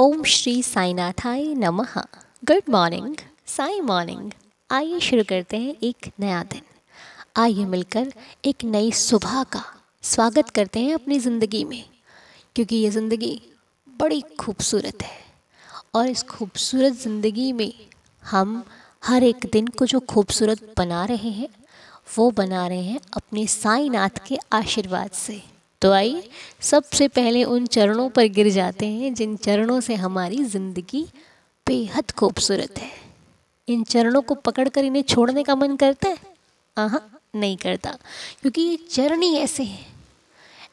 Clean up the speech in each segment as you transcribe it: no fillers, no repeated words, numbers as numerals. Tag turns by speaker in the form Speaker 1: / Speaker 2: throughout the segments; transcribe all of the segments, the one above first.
Speaker 1: ओम श्री साईनाथाय नमः। Good morning, Sai morning. आइए शुरू करते हैं एक नया दिन। आइए मिलकर एक नई सुबह का स्वागत करते हैं अपनी ज़िंदगी में, क्योंकि ये ज़िंदगी बड़ी खूबसूरत है और इस खूबसूरत ज़िंदगी में हम हर एक दिन को जो खूबसूरत बना रहे हैं वो बना रहे हैं अपने साईनाथ के आशीर्वाद से। तो आइए सबसे पहले उन चरणों पर गिर जाते हैं जिन चरणों से हमारी ज़िंदगी बेहद खूबसूरत है। इन चरणों को पकड़कर इन्हें छोड़ने का मन करता है? हाँ, नहीं करता, क्योंकि ये चरण ही ऐसे हैं।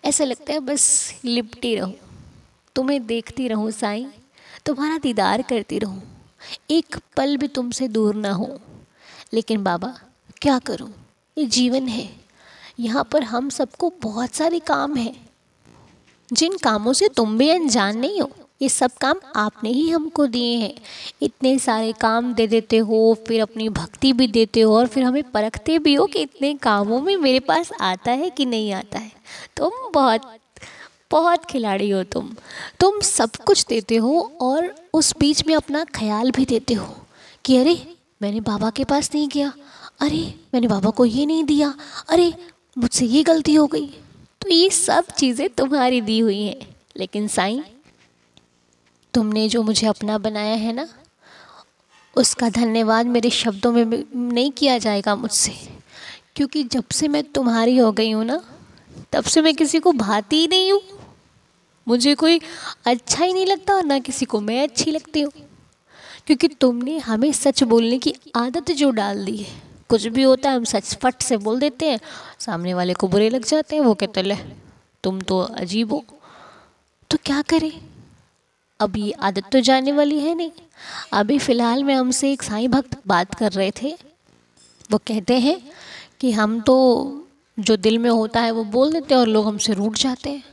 Speaker 1: ऐसा लगता है बस लिपटी रहूं, तुम्हें देखती रहूं साईं, तुम्हारा दीदार करती रहूं, एक पल भी तुमसे दूर ना हो। लेकिन बाबा क्या करूं, ये जीवन है। यहाँ पर हम सबको बहुत सारे काम हैं जिन कामों से तुम भी अनजान नहीं हो। ये सब काम आपने ही हमको दिए हैं। इतने सारे काम दे देते हो, फिर अपनी भक्ति भी देते हो और फिर हमें परखते भी हो कि इतने कामों में मेरे पास आता है कि नहीं आता है। तुम बहुत बहुत खिलाड़ी हो। तुम सब कुछ देते हो और उस बीच में अपना ख्याल भी देते हो कि अरे मैंने बाबा के पास नहीं गया, अरे मैंने बाबा को ये नहीं दिया, अरे मुझसे ये गलती हो गई। तो ये सब चीज़ें तुम्हारी दी हुई हैं। लेकिन साईं, तुमने जो मुझे अपना बनाया है ना, उसका धन्यवाद मेरे शब्दों में नहीं किया जाएगा मुझसे, क्योंकि जब से मैं तुम्हारी हो गई हूँ ना, तब से मैं किसी को भाती ही नहीं हूँ। मुझे कोई अच्छा ही नहीं लगता और ना किसी को मैं अच्छी लगती हूँ, क्योंकि तुमने हमें सच बोलने की आदत जो डाल दी है। कुछ भी होता है हम सच फट से बोल देते हैं, सामने वाले को बुरे लग जाते हैं, वो कहते ले तुम तो अजीब हो। तो क्या करें, अब ये आदत तो जाने वाली है नहीं। अभी फ़िलहाल में हमसे एक साईं भक्त बात कर रहे थे। वो कहते हैं कि हम तो जो दिल में होता है वो बोल देते हैं और लोग हमसे रूठ जाते हैं।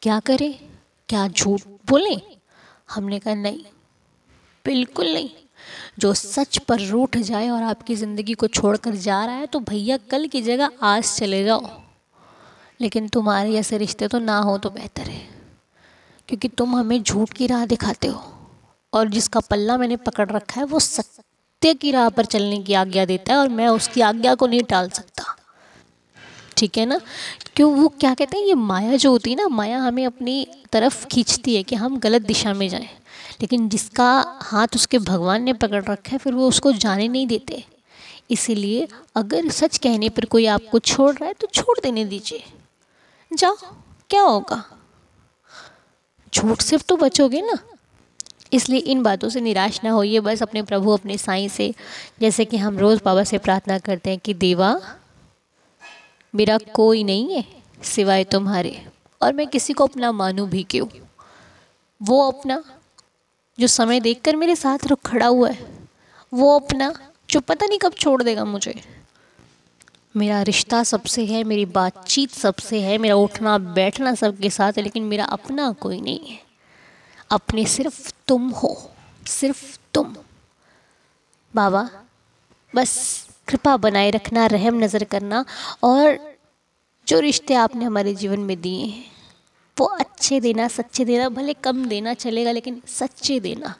Speaker 1: क्या करें, क्या झूठ बोलें? हमने कहा नहीं, बिल्कुल नहीं। जो सच पर रूठ जाए और आपकी ज़िंदगी को छोड़कर जा रहा है तो भैया कल की जगह आज चले जाओ। लेकिन तुम्हारे ऐसे रिश्ते तो ना हो तो बेहतर है, क्योंकि तुम हमें झूठ की राह दिखाते हो और जिसका पल्ला मैंने पकड़ रखा है वो सत्य की राह पर चलने की आज्ञा देता है और मैं उसकी आज्ञा को नहीं टाल सकता। ठीक है ना? क्यों, वो क्या कहते हैं, ये माया जो होती है ना, माया हमें अपनी तरफ खींचती है कि हम गलत दिशा में जाएं। लेकिन जिसका हाथ उसके भगवान ने पकड़ रखा है फिर वो उसको जाने नहीं देते। इसीलिए अगर सच कहने पर कोई आपको छोड़ रहा है तो छोड़ देने दीजिए, जाओ, क्या होगा, झूठ से तो बचोगे ना। इसलिए इन बातों से निराश ना होइए, बस अपने प्रभु अपने साईं से, जैसे कि हम रोज़ बाबा से प्रार्थना करते हैं कि देवा मेरा कोई नहीं है सिवाय तुम्हारे, और मैं किसी को अपना मानूं भी क्यों। वो अपना जो समय देखकर मेरे साथ रुक खड़ा हुआ है, वो अपना जो पता नहीं कब छोड़ देगा मुझे। मेरा रिश्ता सबसे है, मेरी बातचीत सबसे है, मेरा उठना बैठना सबके साथ है, लेकिन मेरा अपना कोई नहीं है। अपने सिर्फ तुम हो, सिर्फ तुम। बाबा बस कृपा बनाए रखना, रहम नज़र करना, और जो रिश्ते आपने हमारे जीवन में दिए हैं वो अच्छे देना, सच्चे देना, भले कम देना चलेगा लेकिन सच्चे देना।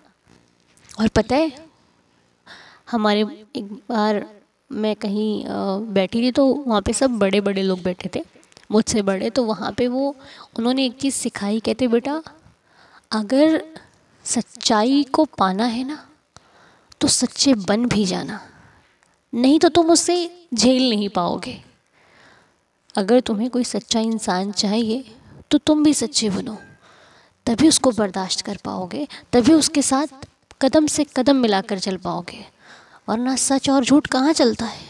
Speaker 1: और पता है, हमारे एक बार मैं कहीं बैठी थी तो वहाँ पे सब बड़े बड़े लोग बैठे थे, मुझसे बड़े। तो वहाँ पे उन्होंने एक चीज़ सिखाई, कहते बेटा अगर सच्चाई को पाना है ना तो सच्चे बन भी जाना, नहीं तो तुम उससे झेल नहीं पाओगे। अगर तुम्हें कोई सच्चा इंसान चाहिए तो तुम भी सच्चे बनो, तभी उसको बर्दाश्त कर पाओगे, तभी उसके साथ कदम से कदम मिलाकर चल पाओगे। वरना सच और झूठ कहाँ चलता है।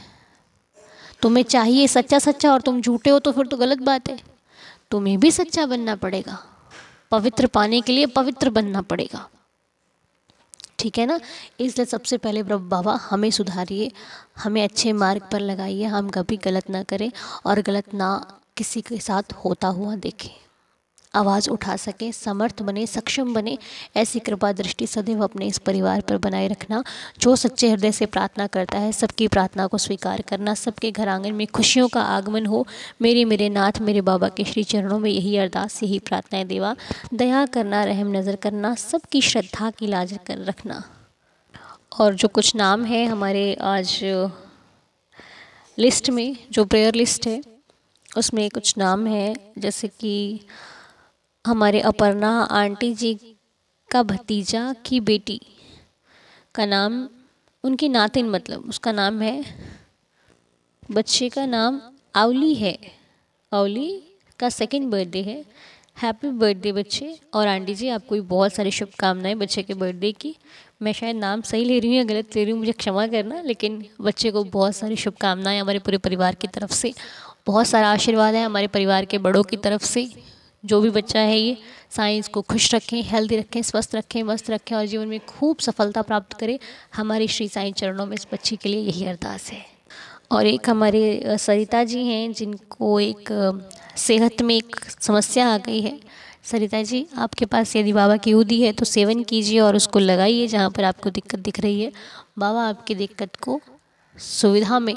Speaker 1: तुम्हें चाहिए सच्चा सच्चा और तुम झूठे हो तो फिर तो गलत बात है। तुम्हें भी सच्चा बनना पड़ेगा, पवित्र पाने के लिए पवित्र बनना पड़ेगा। ठीक है ना? इसलिए सबसे पहले बाबा हमें सुधारिए, हमें अच्छे मार्ग पर लगाइए, हम कभी गलत ना करें और गलत ना किसी के साथ होता हुआ देखें। आवाज़ उठा सकें, समर्थ बने, सक्षम बने, ऐसी कृपा दृष्टि सदैव अपने इस परिवार पर बनाए रखना। जो सच्चे हृदय से प्रार्थना करता है, सबकी प्रार्थना को स्वीकार करना, सबके घर आंगन में खुशियों का आगमन हो। मेरे नाथ मेरे बाबा के श्री चरणों में यही अरदास, यही प्रार्थनाएं देवा। दया करना, रहम नज़र करना, सबकी श्रद्धा की लाज कर रखना। और जो कुछ नाम है हमारे आज लिस्ट में, जो प्रेयर लिस्ट है उसमें कुछ नाम है, जैसे कि हमारे अपर्णा आंटी जी का भतीजा की बेटी का नाम, उनकी नातिन मतलब उसका नाम है, बच्चे का नाम आउली है। आउली का सेकंड बर्थडे है। हैप्पी बर्थडे बच्चे। और आंटी जी आपको भी बहुत सारी शुभकामनाएं बच्चे के बर्थडे की। मैं शायद नाम सही ले रही हूँ या गलत ले रही हूँ, मुझे क्षमा करना, लेकिन बच्चे को बहुत सारी शुभकामनाएं हमारे पूरे परिवार की तरफ से। बहुत सारा आशीर्वाद है हमारे परिवार के बड़ों की तरफ से। जो भी बच्चा है ये, साईं इसको खुश रखें, हेल्दी रखें, स्वस्थ रखें, मस्त रखें और जीवन में खूब सफलता प्राप्त करे। हमारे श्री साईं चरणों में इस बच्ची के लिए यही अरदास है। और एक हमारे सरिता जी हैं, जिनको एक सेहत में एक समस्या आ गई है। सरिता जी, आपके पास यदि बाबा की उदी है तो सेवन कीजिए और उसको लगाइए जहाँ पर आपको दिक्कत दिख रही है। बाबा आपकी दिक्कत को सुविधा में,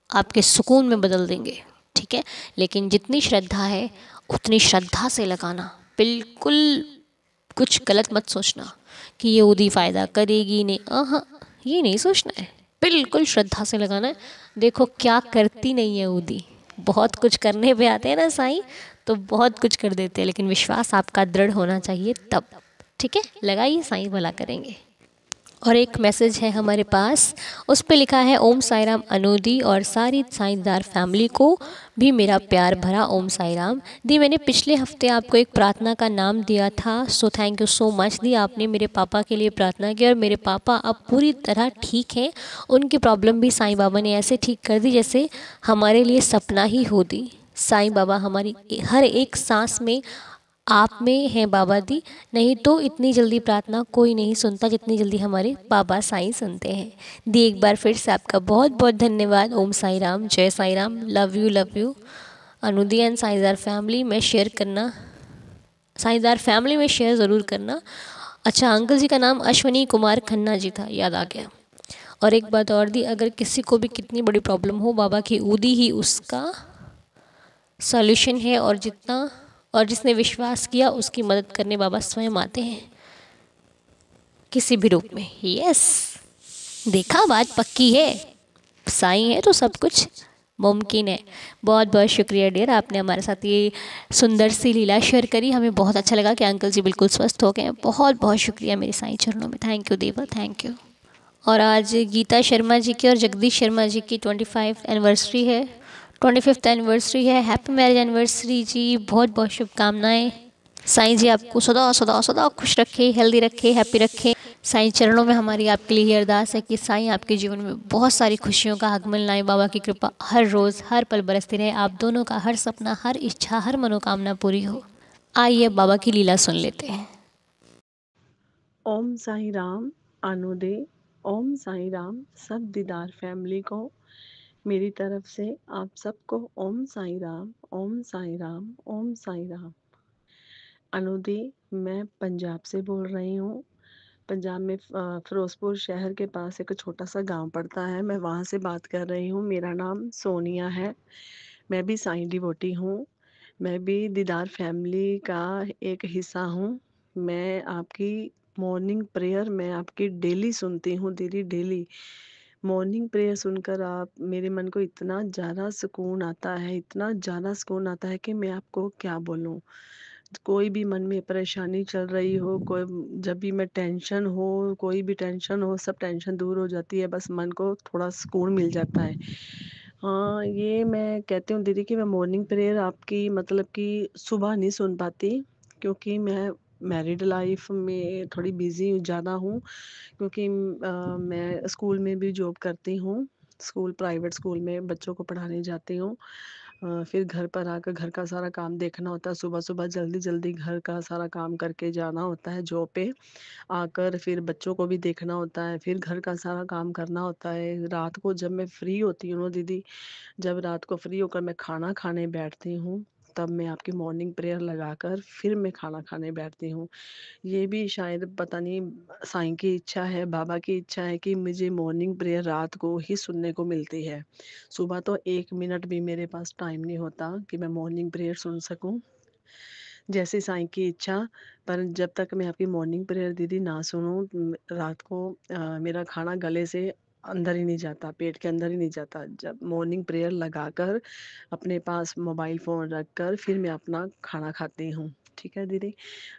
Speaker 1: आपके सुकून में बदल देंगे, ठीक है। लेकिन जितनी श्रद्धा है उतनी श्रद्धा से लगाना। बिल्कुल कुछ गलत मत सोचना कि ये उदी फ़ायदा करेगी नहीं, हाँ, ये नहीं सोचना है। बिल्कुल श्रद्धा से लगाना है। देखो क्या करती नहीं है उदी। बहुत कुछ करने पे आते हैं ना साईं, तो बहुत कुछ कर देते हैं, लेकिन विश्वास आपका दृढ़ होना चाहिए तब, ठीक है। लगाइए, साईं भला करेंगे। और एक मैसेज है हमारे पास, उस पे लिखा है ओम साई राम अनुदी और सारी साईंदार फैमिली को भी मेरा प्यार भरा ओम साई राम। दी, मैंने पिछले हफ्ते आपको एक प्रार्थना का नाम दिया था, so thank you so much दी। आपने मेरे पापा के लिए प्रार्थना की और मेरे पापा अब पूरी तरह ठीक हैं। उनकी प्रॉब्लम भी साईं बाबा ने ऐसे ठीक कर दी जैसे हमारे लिए सपना ही हो दी। साईं बाबा हमारी हर एक सांस में आप में है बाबा दी। नहीं तो इतनी जल्दी प्रार्थना कोई नहीं सुनता जितनी जल्दी हमारे बाबा साईं सुनते हैं। दी, एक बार फिर से आपका बहुत बहुत धन्यवाद। ओम साई राम, जय साई राम, लव यू अनुदी एंड साईंदार फैमिली में शेयर करना, साईंदार फैमिली में शेयर ज़रूर करना। अच्छा, अंकल जी का नाम अश्वनी कुमार खन्ना जी था, याद आ गया। और एक बात और दी, अगर किसी को भी कितनी बड़ी प्रॉब्लम हो, बाबा की ऊदी ही उसका सॉल्यूशन है। और जिसने विश्वास किया उसकी मदद करने बाबा स्वयं आते हैं किसी भी रूप में। यस, देखा, बात पक्की है। साईं है तो सब कुछ मुमकिन है। बहुत बहुत शुक्रिया डियर, आपने हमारे साथ ये सुंदर सी लीला शेयर करी। हमें बहुत अच्छा लगा कि अंकल जी बिल्कुल स्वस्थ हो गए हैं। बहुत बहुत शुक्रिया मेरे साईं चरणों में। थैंक यू देवा, थैंक यू। और आज गीता शर्मा जी की और जगदीश शर्मा जी की 25 एनिवर्सरी है, 25th एनिवर्सरी है। हैप्पी मैरिज एनिवर्सरी जी, बहुत बहुत शुभकामनाएं। साईं जी आपको सदा सदा सदा खुश रखे, हेल्दी रखे, हैप्पी रखे। साईं चरणों में हमारी आपके लिए ये अरदास है कि साईं आपके जीवन में बहुत सारी खुशियों का आगमन लाएं। बाबा की कृपा हर रोज़ हर पल बरसती रहे। आप दोनों का हर सपना, हर इच्छा, हर मनोकामना पूरी हो। आइए बाबा की लीला सुन लेते हैं।
Speaker 2: ओम साई राम अनुदे। ओम साई राम सब दीदार फैमिली को मेरी तरफ से आप सबको ओम साई राम, ओम साई राम, ओम साई राम। अनुदे, मैं पंजाब से बोल रही हूँ। पंजाब में फिरोजपुर शहर के पास एक छोटा सा गांव पड़ता है, मैं वहाँ से बात कर रही हूँ। मेरा नाम सोनिया है। मैं भी साईं डिवोटी हूँ। मैं भी दीदार फैमिली का एक हिस्सा हूँ। मैं आपकी मॉर्निंग प्रेयर मैं आपकी डेली सुनती हूँ दीदी, डेली मॉर्निंग प्रेयर सुनकर आप मेरे मन को इतना ज़्यादा सुकून आता है, इतना ज़्यादा सुकून आता है कि मैं आपको क्या बोलूँ। कोई भी मन में परेशानी चल रही हो, कोई जब भी मैं टेंशन हो, कोई भी टेंशन हो, सब टेंशन दूर हो जाती है। बस मन को थोड़ा सुकून मिल जाता है। हाँ, ये मैं कहती हूँ दीदी कि मैं मॉर्निंग प्रेयर आपकी मतलब कि सुबह नहीं सुन पाती, क्योंकि मैं मैरिड लाइफ में थोड़ी बिजी ज़्यादा हूँ। क्योंकि मैं स्कूल में भी जॉब करती हूँ। स्कूल, प्राइवेट स्कूल में बच्चों को पढ़ाने जाती हूँ। फिर घर पर आकर घर का सारा काम देखना होता है। सुबह सुबह जल्दी जल्दी घर का सारा काम करके जाना होता है जॉब पे। आकर फिर बच्चों को भी देखना होता है, फिर घर का सारा काम करना होता है। रात को जब मैं फ्री होती हूँ ना दीदी, जब रात को फ्री होकर मैं खाना खाने बैठती हूँ, तब मैं आपकी मॉर्निंग प्रेयर लगाकर फिर मैं खाना खाने बैठती हूँ। ये भी शायद पता नहीं साईं की इच्छा है, बाबा की इच्छा है कि मुझे मॉर्निंग प्रेयर रात को ही सुनने को मिलती है। सुबह तो 1 मिनट भी मेरे पास टाइम नहीं होता कि मैं मॉर्निंग प्रेयर सुन सकूँ। जैसे साईं की इच्छा, पर जब तक मैं आपकी मॉर्निंग प्रेयर दीदी ना सुनूँ रात को मेरा खाना गले से अंदर ही नहीं जाता, पेट के अंदर ही नहीं जाता। जब मॉर्निंग प्रेयर लगाकर अपने पास मोबाइल फ़ोन रखकर फिर मैं अपना खाना खाती हूँ। ठीक है दीदी?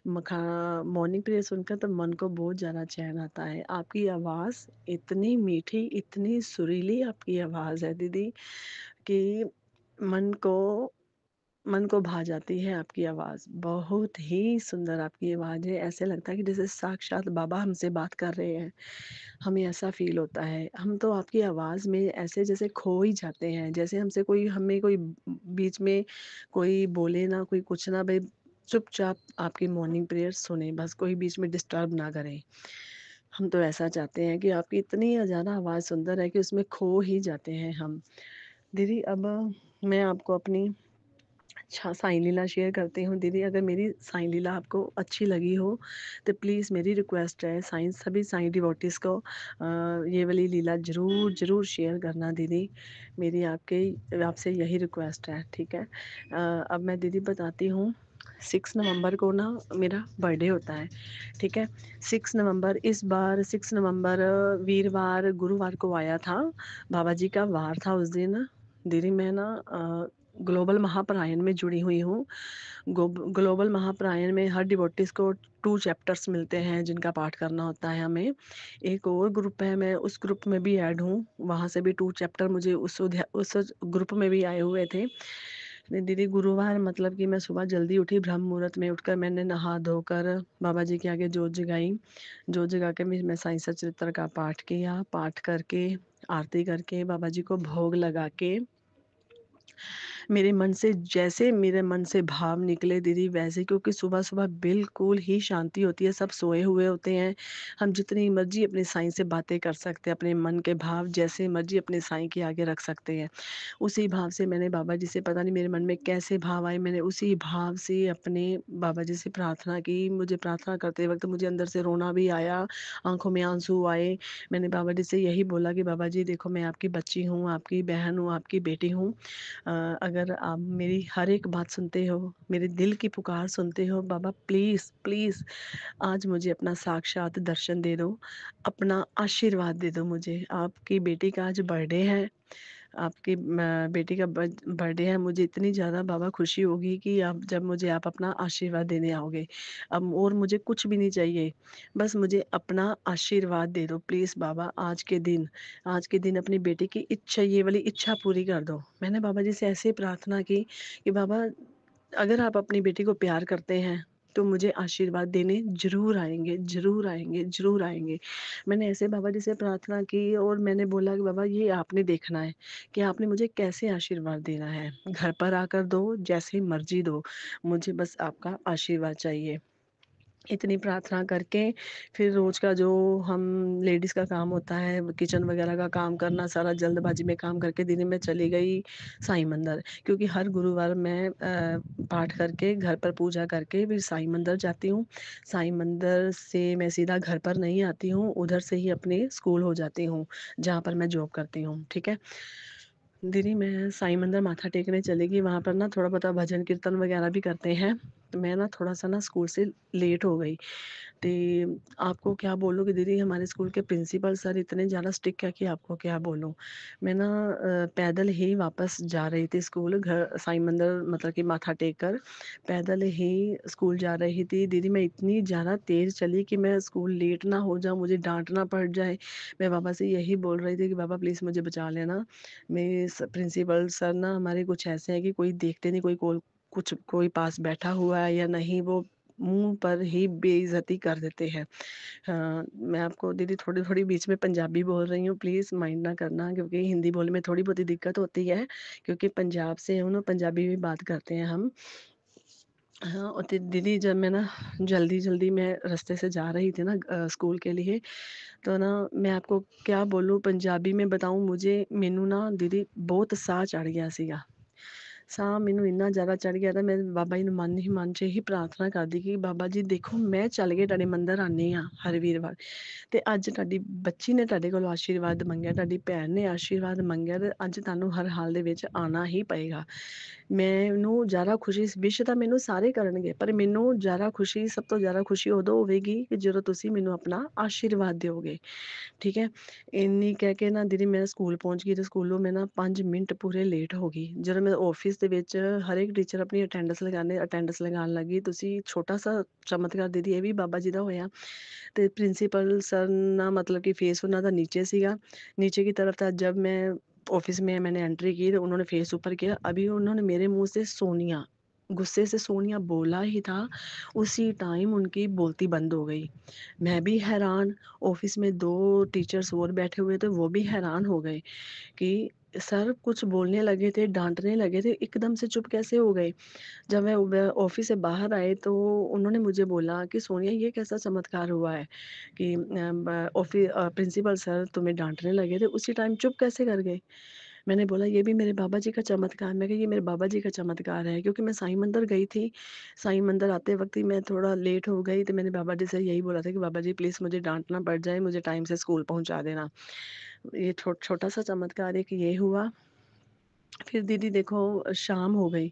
Speaker 2: मॉर्निंग प्रेयर सुनकर तो मन को बहुत ज़्यादा चैन आता है। आपकी आवाज़ इतनी मीठी, इतनी सुरीली आपकी आवाज़ है दीदी कि मन को मन को भा जाती है आपकी आवाज़। बहुत ही सुंदर आपकी आवाज़ है। ऐसे लगता है कि जैसे साक्षात बाबा हमसे बात कर रहे हैं। हमें ऐसा फ़ील होता है। हम तो आपकी आवाज़ में ऐसे जैसे खो ही जाते हैं। जैसे हमसे कोई हमें कोई बीच में कोई बोले ना, कोई कुछ ना, भई चुपचाप आपकी मॉर्निंग प्रेयर सुने, बस कोई बीच में डिस्टर्ब ना करे। हम तो ऐसा चाहते हैं कि आपकी इतनी ज़्यादा आवाज़ सुंदर है कि उसमें खो ही जाते हैं हम। दीदी अब मैं आपको अपनी अच्छा साईं लीला शेयर करती हूँ दीदी। अगर मेरी साईं लीला आपको अच्छी लगी हो तो प्लीज़ मेरी रिक्वेस्ट है सभी साईं डिवोटीज़ को ये वाली लीला ज़रूर ज़रूर शेयर करना दीदी। मेरी आपसे यही रिक्वेस्ट है, ठीक है? अब मैं दीदी बताती हूँ। 6 नवंबर को ना मेरा बर्थडे होता है, ठीक है? 6 नवंबर, इस बार 6 नवंबर वीरवार गुरुवार को आया था। बाबा जी का वार था उस दिन। दीदी मैं ना ग्लोबल महापरायण में जुड़ी हुई हूँ। ग्लोबल महापरायण में हर डिवोटीज़ को 2 चैप्टर्स मिलते हैं जिनका पाठ करना होता है हमें। एक और ग्रुप है, मैं उस ग्रुप में भी ऐड हूँ। वहाँ से भी 2 चैप्टर मुझे उस ग्रुप में भी आए हुए थे। दीदी गुरुवार मतलब कि मैं सुबह जल्दी उठी, ब्रह्म मुहूर्त में उठकर मैंने नहा धोकर बाबा जी के आगे जोत जगाई। जोत जगा के मैं साईं सचरित्र का पाठ किया। पाठ करके, आरती करके, बाबा जी को भोग लगा के मेरे मन से भाव निकले दीदी वैसे, क्योंकि सुबह-सुबह बिल्कुल ही शांति होती है, सब सोए हुए होते हैं। हम जितनी मर्ज़ी अपने साईं से बातें कर सकते हैं, अपने मन के भाव जैसे मर्ज़ी अपने साईं के आगे रख सकते हैं। उसी भाव से मैंने बाबा जी से, पता नहीं मेरे मन में कैसे भाव आए, मैंने उसी भाव से अपने बाबा जी से प्रार्थना की। मुझे प्रार्थना करते वक़्त मुझे अंदर से रोना भी आया, आँखों में आँसू आए। मैंने बाबा जी से यही बोला कि बाबा जी देखो, मैं आपकी बच्ची हूँ, आपकी बहन हूँ, आपकी बेटी हूँ। अगर आप मेरी हर एक बात सुनते हो, मेरे दिल की पुकार सुनते हो, बाबा प्लीज़, प्लीज़ आज मुझे अपना साक्षात दर्शन दे दो, अपना आशीर्वाद दे दो मुझे। आपकी बेटी का आज बर्थडे है, आपकी बेटी का बर्थडे है, मुझे इतनी ज़्यादा बाबा खुशी होगी कि आप अपना आशीर्वाद देने आओगे। अब और मुझे कुछ भी नहीं चाहिए, बस मुझे अपना आशीर्वाद दे दो प्लीज़ बाबा। आज के दिन अपनी बेटी की इच्छा, ये वाली इच्छा पूरी कर दो। मैंने बाबा जी से ऐसे प्रार्थना की कि बाबा अगर आप अपनी बेटी को प्यार करते हैं, तो मुझे आशीर्वाद देने ज़रूर आएँगे, ज़रूर आएँगे, ज़रूर आएँगे। मैंने ऐसे बाबा जी से प्रार्थना की और मैंने बोला कि बाबा ये आपने देखना है कि आपने मुझे कैसे आशीर्वाद देना है। घर पर आकर दो, जैसे मर्ज़ी दो, मुझे बस आपका आशीर्वाद चाहिए। इतनी प्रार्थना करके फिर रोज़ का जो हम लेडीज़ का काम होता है, किचन वगैरह का काम करना, सारा जल्दबाजी में काम करके दिन में चली गई साईं मंदिर। क्योंकि हर गुरुवार मैं पाठ करके घर पर पूजा करके फिर साईं मंदिर जाती हूँ। साईं मंदिर से मैं सीधा घर पर नहीं आती हूँ, उधर से ही अपने स्कूल हो जाती हूँ, जहाँ पर मैं जॉब करती हूँ, ठीक है? दीदी मैं साईं मंदिर माथा टेकने चली गई, वहाँ पर ना थोड़ा बहुत भजन कीर्तन वगैरह भी करते हैं। तो मैं ना थोड़ा-सा ना स्कूल से लेट हो गई। ते आपको क्या बोलूँ कि दीदी हमारे स्कूल के प्रिंसिपल सर इतने ज़्यादा स्ट्रिक्ट है कि आपको क्या बोलूँ। मैं ना पैदल ही वापस जा रही थी स्कूल, घर साईं मंदिर मतलब कि माथा टेक कर पैदल ही स्कूल जा रही थी। दीदी मैं इतनी ज़्यादा तेज़ चली कि मैं स्कूल लेट ना हो जाऊँ, मुझे डाँट ना पड़ जाए। मैं बाबा से यही बोल रही थी कि बाबा प्लीज़ मुझे बचा लेना। मेरे प्रिंसिपल सर ना हमारे कुछ ऐसे हैं कि कोई देखते नहीं, कोई पास बैठा हुआ है या नहीं, वो मुँह पर ही बेइज़्ज़ती कर देते हैं। हाँ, मैं आपको दीदी थोड़ी-थोड़ी बीच में पंजाबी बोल रही हूँ, प्लीज़ माइंड ना करना, क्योंकि हिंदी बोलने में थोड़ी बहुत ही दिक्कत होती है, क्योंकि पंजाब से हूँ ना, पंजाबी में बात करते हैं हम। हाँ, और दीदी जब मैं ना जल्दी-जल्दी मैं रास्ते से जा रही थी ना स्कूल के लिए, तो ना मैं आपको क्या बोलूँ पंजाबी में बताऊँ, मुझे मैनू ना दीदी बहुत साह चढ़ गया ਸੀਗਾ। ਸਾਹ ਮੈਨੂੰ ਇੰਨਾ ਜ਼ਿਆਦਾ ਚੜ੍ਹ ਗਿਆ ਤਾਂ ਮੈਂ ਬਾਬਾ ਜੀ ਨੂੰ ਮਨ ਹੀ ਮਨ 'ਚ ਇਹੀ ਪ੍ਰਾਰਥਨਾ ਕਰਦੀ ਕਿ ਬਾਬਾ ਜੀ ਦੇਖੋ ਮੈਂ ਚੱਲ ਕੇ ਤੁਹਾਡੇ ਮੰਦਰ ਆਉਂਦੀ ਹਾਂ ਹਰ ਵੀਰਵਾਰ, ਤੇ ਅੱਜ ਤੁਹਾਡੀ ਬੱਚੀ ਨੇ ਤੁਹਾਡੇ ਕੋਲੋਂ ਆਸ਼ੀਰਵਾਦ ਮੰਗਿਆ, ਤੁਹਾਡੀ ਭੈਣ ਨੇ ਆਸ਼ੀਰਵਾਦ ਮੰਗਿਆ, ਤੇ ਅੱਜ ਤੁਹਾਨੂੰ ਹਰ ਹਾਲ ਦੇ ਵਿੱਚ ਆਉਣਾ ਹੀ ਪਏਗਾ। ਮੈਨੂੰ ਜ਼ਿਆਦਾ ਖੁਸ਼ੀ, ਵਿਸ਼ ਤਾਂ ਮੈਨੂੰ ਸਾਰੇ ਕਰਨਗੇ, ਪਰ ਮੈਨੂੰ ਜ਼ਿਆਦਾ ਖੁਸ਼ੀ, ਸਭ ਤੋਂ ਜ਼ਿਆਦਾ ਖੁਸ਼ੀ ਉਦੋਂ ਹੋਵੇਗੀ ਕਿ ਜਦੋਂ ਤੁਸੀਂ ਮੈਨੂੰ ਆਪਣਾ ਆਸ਼ੀਰਵਾਦ ਦਿਓਗੇ। ਠੀਕ ਹੈ, ਇੰਨੀ ਕਹਿ ਕੇ ਨਾ ਦੀਦੀ ਮੈਂ ਸਕੂਲ ਪਹੁੰਚ ਗਈ, ਤੇ ਸਕੂਲੋਂ ਮੈਂ ਨਾ 5 ਮਿੰਟ ਪੂਰੇ ਲੇਟ ਹੋ ਗਈ। ਜਦੋਂ ਮੈਂ ਆਫਿਸ ਦੇ ਵਿੱਚ ਹਰ ਇੱਕ ਟੀਚਰ ਆਪਣੀ ਅਟੈਂਡੈਂਸ ਲਗਾਉਣ ਲੱਗੀ, ਤੁਸੀਂ ਛੋਟਾ ਸਾ ਚਮਤਕਾਰ ਦੀਦੀ ਇਹ ਵੀ ਬਾਬਾ ਜੀ ਦਾ ਹੋਇਆ। ਤੇ प्रिंसिपल सर ना मतलब कि फेस उन्होंने नीचे सीगा, नीचे की तरफ था। जब मैं ऑफिस में मैंने एंट्री की तो उन्होंने फेस ऊपर किया, अभी उन्होंने मेरे मुंह से सोनिया, गुस्से से सोनिया बोला ही था, उसी टाइम उनकी बोलती बंद हो गई। मैं भी हैरान, ऑफिस में 2 टीचर्स और बैठे हुए थे, वो भी हैरान हो गए कि सर कुछ बोलने लगे थे, डांटने लगे थे, एकदम से चुप कैसे हो गए। जब मैं ऑफिस से बाहर आई तो उन्होंने मुझे बोला कि सोनिया ये कैसा चमत्कार हुआ है कि प्रिंसिपल सर तुम्हें डांटने लगे थे, उसी टाइम चुप कैसे कर गए। मैंने बोला ये भी मेरे बाबा जी का चमत्कार, मैं कहा ये मेरे बाबा जी का चमत्कार है, क्योंकि मैं साईं मंदिर गई थी। साईं मंदिर आते वक्त ही मैं थोड़ा लेट हो गई, तो मैंने बाबा जी से यही बोला था कि बाबा जी प्लीज़ मुझे डांटना पड़ जाए, मुझे टाइम से स्कूल पहुंचा देना। ये छोटा सा चमत्कार एक ये हुआ। फिर दीदी देखो शाम हो गई।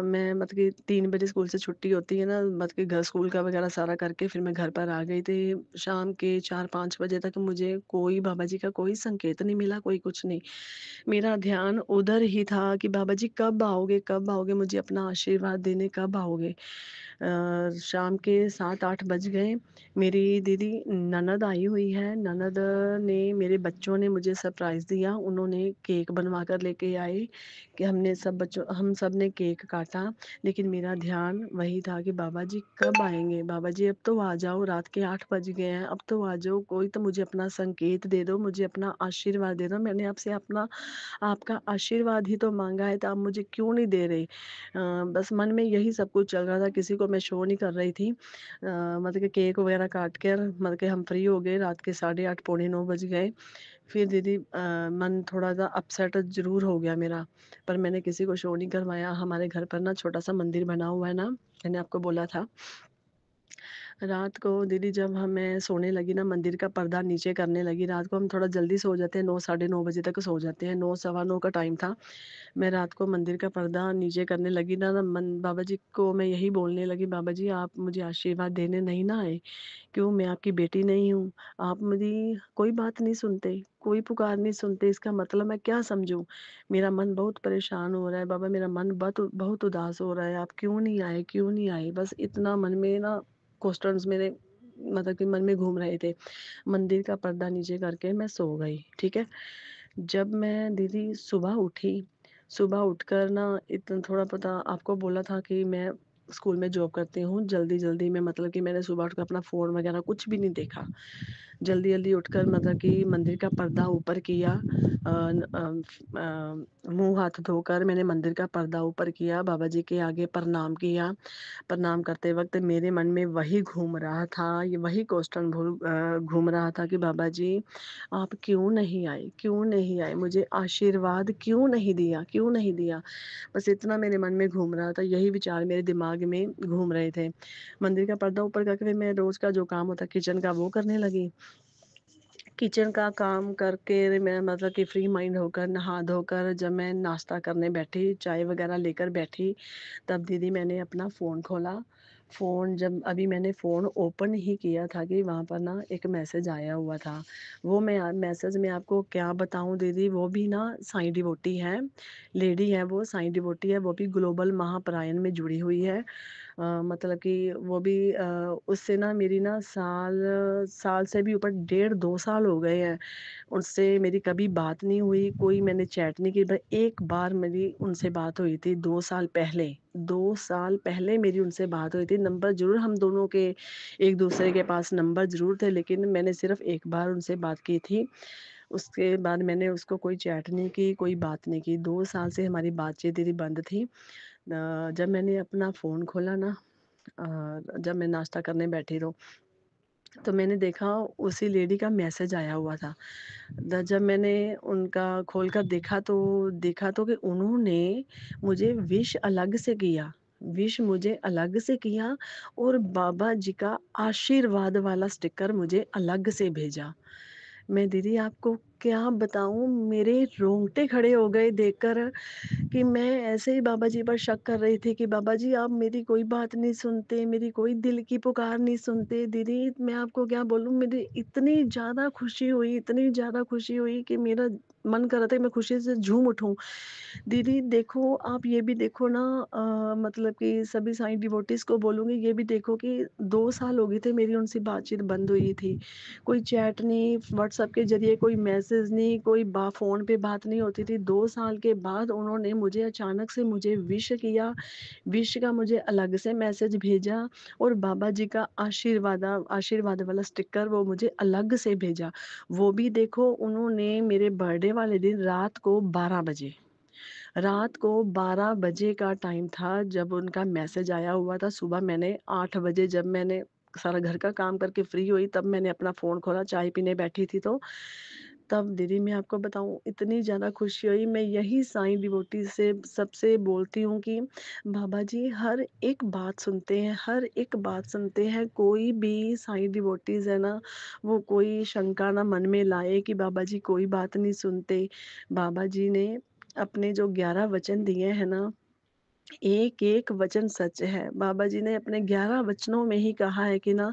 Speaker 2: मैं मतलब कि 3 बजे स्कूल से छुट्टी होती है ना, मतलब कि घर स्कूल का वगैरह सारा करके फिर मैं घर पर आ गई थी। शाम के 4-5 बजे तक मुझे कोई बाबा जी का कोई संकेत नहीं मिला, कोई कुछ नहीं। मेरा ध्यान उधर ही था कि बाबा जी कब आओगे, कब आओगे? मुझे अपना आशीर्वाद देने कब आओगे? शाम के 7-8 बज गए। मेरी दीदी ननद आई हुई है, ननद ने, मेरे बच्चों ने मुझे सरप्राइज़ दिया। उन्होंने केक बनवा कर लेके आए कि हम सब ने केक काटा, लेकिन मेरा ध्यान वही था कि बाबा जी कब आएँगे? बाबा जी अब तो आ जाओ, रात के 8 बज गए हैं, अब तो आ जाओ, कोई तो मुझे अपना संकेत दे दो, मुझे अपना आशीर्वाद दे दो। मैंने आपसे अपना आपका आशीर्वाद ही तो माँगा है, तो आप मुझे क्यों नहीं दे रहे? बस मन में यही सब कुछ चल रहा था, किसी को मैं शो नहीं कर रही थी। मतलब कि केक वगैरह काट कर मतलब कि हम फ्री हो गए, रात के 8:30 पौने 9 बज गए। फिर दीदी मन थोड़ा-सा अपसेट ज़रूर हो गया मेरा, पर मैंने किसी को शो नहीं करवाया। हमारे घर पर ना छोटा-सा मंदिर बना हुआ है ना, मैंने आपको बोला था। रात को दीदी जब मैं सोने लगी ना, मंदिर का पर्दा नीचे करने लगी, रात को हम थोड़ा जल्दी सो जाते हैं, 9 साढ़े 9 बजे तक सो जाते हैं, 9 सवा 9 का टाइम था। मैं रात को मंदिर का पर्दा नीचे करने लगी ना, ना मन बाबा जी को मैं यही बोलने लगी, बाबा जी आप मुझे आशीर्वाद देने नहीं ना आए? क्यों मैं आपकी बेटी नहीं हूँ? आप मेरी कोई बात नहीं सुनते, कोई पुकार नहीं सुनते, इसका मतलब मैं क्या समझूँ? मेरा मन बहुत परेशान हो रहा है, बाबा मेरा मन बहुत बहुत उदास हो रहा है, आप क्यों नहीं आए, क्यों नहीं आए? बस इतना मन में ना क्वेश्चंस मेरे मतलब कि मन में घूम रहे थे। मंदिर का पर्दा नीचे करके मैं सो गई, ठीक है? जब मैं दीदी सुबह उठी, सुबह उठकर ना इतना थोड़ा पता आपको बोला था कि मैं स्कूल में जॉब करती हूँ, जल्दी-जल्दी में मतलब कि मैंने सुबह उठकर अपना फ़ोन वगैरह कुछ भी नहीं देखा। जल्दी-जल्दी उठकर मतलब कि मंदिर का पर्दा ऊपर किया, मुँह हाथ धोकर मैंने मंदिर का पर्दा ऊपर किया, बाबा जी के आगे प्रणाम किया। प्रणाम करते वक़्त मेरे मन में वही घूम रहा था, ये वही क्वेश्चन घूम रहा था कि बाबा जी आप क्यों नहीं आए? क्यों नहीं आए? मुझे आशीर्वाद क्यों नहीं दिया? क्यों नहीं दिया? बस इतना मेरे मन में घूम रहा था, यही विचार मेरे दिमाग में घूम रहे थे। मंदिर का पर्दा ऊपर करके फिर मैं रोज़ का जो काम होता है किचन का वो करने लगी। किचन का काम करके मैं मतलब कि फ्री माइंड होकर नहा धोकर जब मैं नाश्ता करने बैठी, चाय वग़ैरह लेकर बैठी, तब दीदी मैंने अपना फ़ोन खोला। फ़ोन जब अभी मैंने फ़ोन ओपन ही किया था कि वहाँ पर ना एक मैसेज आया हुआ था। वो मैसेज मैं आपको क्या बताऊँ दीदी, वो भी ना साईं डिवोटी है, लेडी है वो, साईं डिवोटी है, वो भी ग्लोबल महापरायण में जुड़ी हुई है। मतलब कि वो भी उससे ना मेरी ना साल साल से भी ऊपर, डेढ़ 2 साल हो गए हैं। उससे मेरी कभी बात नहीं हुई, कोई मैंने चैट नहीं की, ब एक बार मेरी उनसे बात हुई थी 2 साल पहले। 2 साल पहले मेरी उनसे बात हुई थी, नंबर ज़रूर हम दोनों के एक-दूसरे के पास नंबर ज़रूर थे, लेकिन मैंने सिर्फ़ एक बार उनसे बात की थी। उसके बाद मैंने उसको कोई चैट नहीं की, कोई बात नहीं की, 2 साल से हमारी बातचीत दीदी बंद थी। जब मैंने अपना फ़ोन खोला ना, जब मैं नाश्ता करने बैठी तो तो मैंने देखा उसी लेडी का मैसेज आया हुआ था। जब मैंने उनका खोल कर देखा तो कि उन्होंने मुझे विश अलग से किया, विश मुझे अलग से किया और बाबा जी का आशीर्वाद वाला स्टिकर मुझे अलग से भेजा। मैं दीदी आपको क्या बताऊँ, मेरे रोंगटे खड़े हो गए देखकर कि मैं ऐसे ही बाबा जी पर शक कर रही थी कि बाबा जी आप मेरी कोई बात नहीं सुनते, मेरी कोई दिल की पुकार नहीं सुनते। दीदी मैं आपको क्या बोलूँ, मुझे इतनी ज़्यादा खुशी हुई, इतनी ज़्यादा खुशी हुई कि मेरा मन कर रहा था कि मैं खुशी से झूम उठूँ। दीदी देखो, आप ये भी देखो ना, मतलब कि सभी साईं डिवोटीज़ को बोलूँगी ये भी देखो कि 2 साल हो गए थे मेरी उनसे बातचीत बंद हुई थी। कोई चैट नहीं, व्हाट्सएप के ज़रिए कोई मैसेज नहीं, कोई फ़ोन पे बात नहीं होती थी। 2 साल के बाद उन्होंने मुझे अचानक से मुझे विश किया, विश का मुझे अलग से मैसेज भेजा और बाबा जी का आशीर्वाद वाला स्टिकर वो मुझे अलग से भेजा। वो भी देखो उन्होंने मेरे बर्थडे वाले दिन रात को 12 बजे का टाइम था जब उनका मैसेज आया हुआ था। सुबह मैंने 8 बजे जब मैंने सारा घर का काम करके फ्री हुई तब मैंने अपना फ़ोन खोला, चाय पीने बैठी थी तो तब दीदी मैं आपको बताऊँ इतनी ज़्यादा खुशी हुई। मैं यही साईं डिवोटी से सबसे बोलती हूँ कि बाबा जी हर एक बात सुनते हैं, हर एक बात सुनते हैं। कोई भी साईं डिवोटीज़ है ना, वो कोई शंका ना मन में लाए कि बाबा जी कोई बात नहीं सुनते। बाबा जी ने अपने जो 11 वचन दिए हैं ना, एक-एक वचन सच है। बाबा जी ने अपने 11 वचनों में ही कहा है कि ना,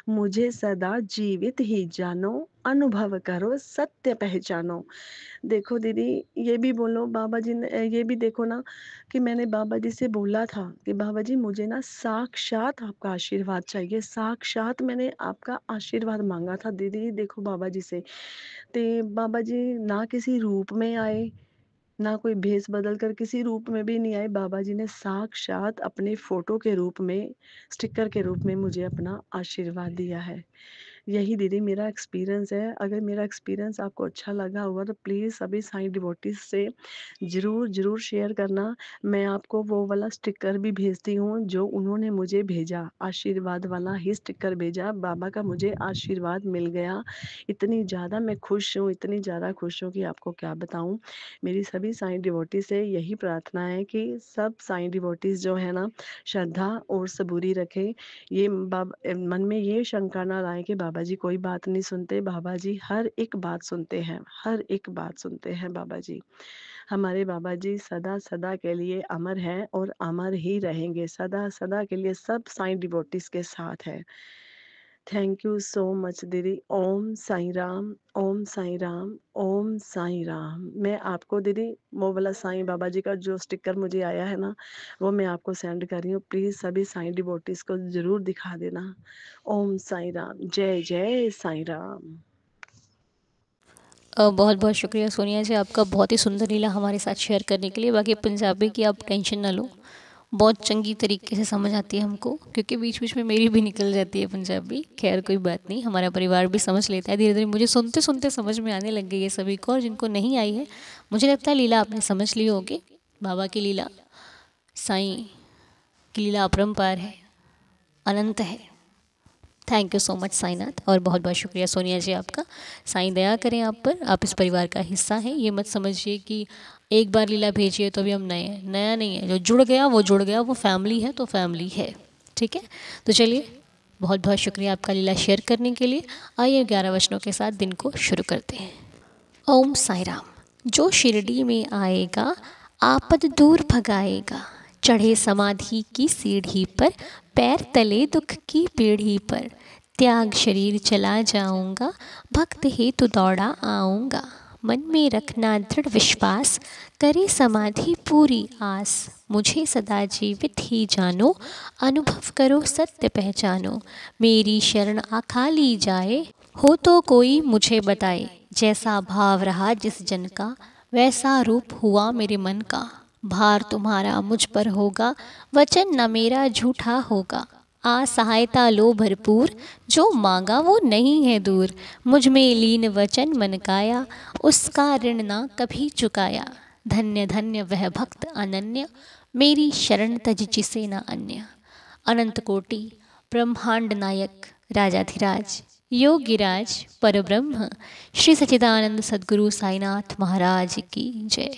Speaker 2: मुझे सदा जीवित ही जानो, अनुभव करो, सत्य पहचानो। देखो दीदी, ये भी बोलो बाबा जी ने ये भी देखो ना कि मैंने बाबा जी से बोला था कि बाबा जी मुझे ना साक्षात आपका आशीर्वाद चाहिए, साक्षात मैंने आपका आशीर्वाद माँगा था दीदी देखो बाबा जी से। ते बाबा जी ना किसी रूप में आए, ना कोई भेष बदल कर किसी रूप में भी नहीं आए। बाबा जी ने साक्षात अपने फ़ोटो के रूप में, स्टिकर के रूप में मुझे अपना आशीर्वाद दिया है। यही दीदी मेरा एक्सपीरियंस है। अगर मेरा एक्सपीरियंस आपको अच्छा लगा होगा तो प्लीज़ सभी साईं डिवोटीज़ से ज़रूर शेयर करना। मैं आपको वो वाला स्टिकर भी भेजती हूँ जो उन्होंने मुझे भेजा, आशीर्वाद वाला ही स्टिकर भेजा। बाबा का मुझे आशीर्वाद मिल गया। इतनी ज़्यादा मैं खुश हूँ, इतनी ज़्यादा खुश हूँ कि आपको क्या बताऊँ। मेरी सभी साईं डिवोटीज़ से यही प्रार्थना है कि सब साईं डिवोटीज़ जो है ना, श्रद्धा और सबूरी रखें। मन में ये शंका ना लाएँ कि बाबा जी कोई बात नहीं सुनते। बाबा जी हर एक बात सुनते हैं, हर एक बात सुनते हैं बाबा जी। हमारे बाबा जी सदा-सदा के लिए अमर हैं और अमर ही रहेंगे। सदा-सदा के लिए सब साईं डिवोटीज़ के साथ हैं। थैंक यू सो मच दीदी। ओम साईं राम, ओम साईं राम, ओम साईं राम। मैं आपको दीदी वो वाला साईं बाबा जी का जो स्टिकर मुझे आया है ना, वो मैं आपको सेंड कर रही हूँ। प्लीज़ सभी साईं डिवोटीज़ को ज़रूर दिखा देना। ओम साईं राम, जय जय साईं राम।
Speaker 1: बहुत बहुत शुक्रिया सोनिया जी आपका, बहुत ही सुंदर लीला हमारे साथ शेयर करने के लिए। बाकी पंजाबी की आप टेंशन ना लो, बहुत चंगी तरीके से समझ आती है हमको, क्योंकि बीच बीच में मेरी भी निकल जाती है पंजाबी। खैर कोई बात नहीं, हमारा परिवार भी समझ लेता है धीरे धीरे। मुझे सुनते सुनते समझ में आने लग गई है सभी को, और जिनको नहीं आई है मुझे लगता है लीला आपने समझ ली होगी। बाबा की लीला, साईं की लीला अपरंपार है, अनंत है। Thank you so much Sainath, और बहुत बहुत शुक्रिया सोनिया जी आपका। साईं दया करें आप पर, आप इस परिवार का हिस्सा हैं। ये मत समझिए कि एक बार लीला भेजिए तो अभी हम नए हैं, नया नहीं है। जो जुड़ गया वो जुड़ गया, वो फैमिली है तो फैमिली है। ठीक है, तो चलिए बहुत बहुत शुक्रिया आपका लीला शेयर करने के लिए। आइए 11 वचनों के साथ दिन को शुरू करते हैं। ओम साई राम। जो शिरडी में आएगा आपद दूर भगाएगा, चढ़े समाधि की सीढ़ी पर, पैर तले दुख की पीढ़ी पर, त्याग शरीर चला जाऊंगा, भक्त हेतु दौड़ा आऊंगा। मन में रखना दृढ़ विश्वास, करे समाधि पूरी आस। मुझे सदा जीवित ही जानो, अनुभव करो सत्य पहचानो। मेरी शरण आखाली जाए, हो तो कोई मुझे बताए। जैसा भाव रहा जिस जन का, वैसा रूप हुआ मेरे मन का। भार तुम्हारा मुझ पर होगा, वचन न मेरा झूठा होगा। आ सहायता लो भरपूर, जो मांगा वो नहीं है दूर। मुझ में लीन वचन मन काया, उसका ऋण ना कभी चुकाया। धन्य धन्य वह भक्त अनन्य, मेरी शरण तज जिसे न अन्य। अनंत कोटि ब्रह्मांड नायक राजाधिराज योगीराज परब्रह्म श्री सच्चिदानंद सद्गुरु साईनाथ महाराज की जय।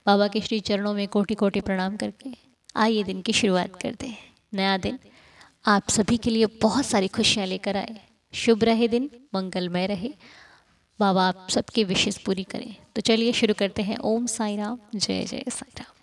Speaker 1: बाबा के श्री चरणों में कोटि कोटि प्रणाम करके आइए दिन की शुरुआत करते हैं। नया दिन आप सभी के लिए बहुत सारी खुशियाँ लेकर आए। शुभ रहे दिन, मंगलमय रहे, बाबा आप सबकी विशेष पूरी करें। तो चलिए शुरू करते हैं। ओम साई राम, जय जय साई राम।